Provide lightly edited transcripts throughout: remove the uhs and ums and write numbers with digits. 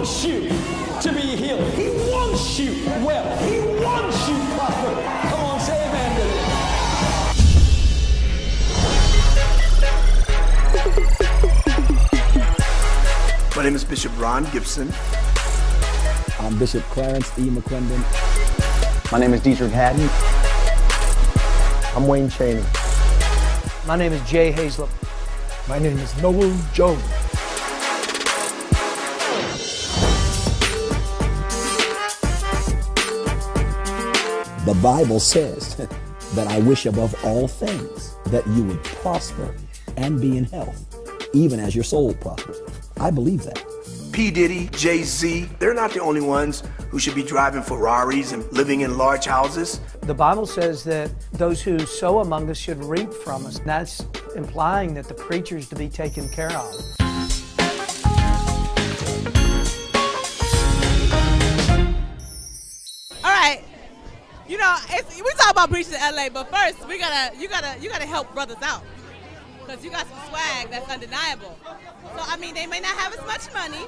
wants you to be healed. He wants you well. He wants you prosper. Come on, say amen to My name is Bishop Ron Gibson. I'm Bishop Clarence E. McClendon. My name is Dietrich Haddon. I'm Wayne Chaney. My name is Jay Hazlett. My name is Noel Jones. The Bible says that I wish above all things that you would prosper and be in health, even as your soul prospers. I believe that. P. Diddy, Jay-Z, they're not the only ones who should be driving Ferraris and living in large houses. The Bible says that those who sow among us should reap from us. That's implying that the preacher's to be taken care of. All right, you know, we talk about preaching to LA, but first you gotta help brothers out, because you got some swag that's undeniable. So I mean, they may not have as much money,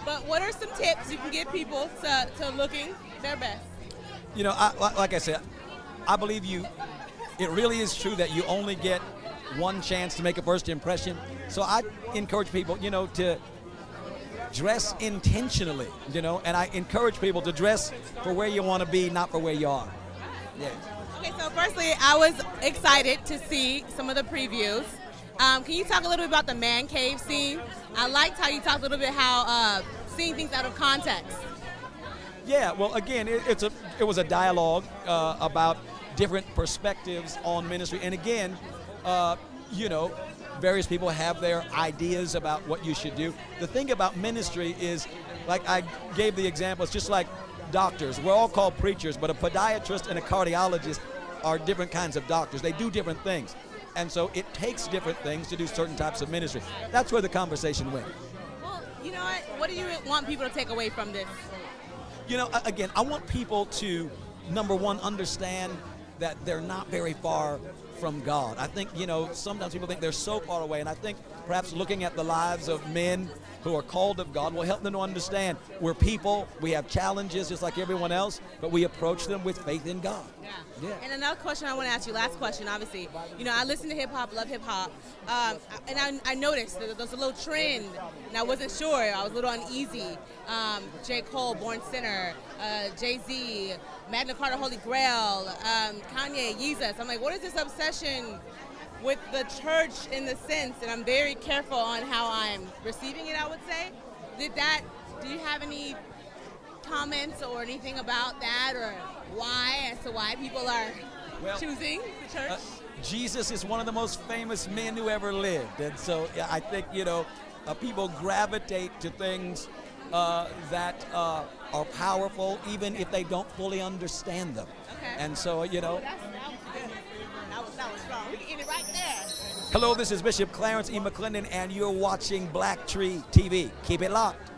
but what are some tips you can give people to looking their best? You know, like I said, I believe it really is true that you only get one chance to make a first impression. So I encourage people, you know, to dress intentionally, you know, and I encourage people to dress for where you want to be, not for where you are. Yeah. Okay, so firstly, I was excited to see some of the previews. Can you talk a little bit about the man cave scene? I liked how you talked a little bit how seeing things out of context. Yeah, well, again, it was a dialogue about different perspectives on ministry. And again, you know, various people have their ideas about what you should do. The thing about ministry is, like I gave the example, it's just like doctors. We're all called preachers, but a podiatrist and a cardiologist are different kinds of doctors. They do different things. And so it takes different things to do certain types of ministry. That's where the conversation went. Well, you know what do you want people to take away from this? You know, again, I want people to, number one, understand that they're not very far from God. I think, you know, sometimes people think they're so far away, and I think perhaps looking at the lives of men who are called of God will help them to understand we're people, we have challenges just like everyone else, but we approach them with faith in God. Yeah. And another question I want to ask you, last question, obviously. You know, I listen to hip-hop, love hip-hop, and I noticed that there was a little trend, and I wasn't sure. I was a little uneasy. J. Cole, Born Sinner, Jay-Z, Magna Carta, Holy Grail, Kanye, Yeezus. I'm like, what is this obsession with the church in the sense, and I'm very careful on how I'm receiving it, I would say. Do you have any comments or anything about that, or as to why people are choosing the church? Jesus is one of the most famous men who ever lived, and so I think, you know, people gravitate to things that are powerful, even if they don't fully understand them. Okay. And so, you know. That was strong. We can end it right there. Hello, this is Bishop Clarence E. McClendon, and you're watching Black Tree TV. Keep it locked.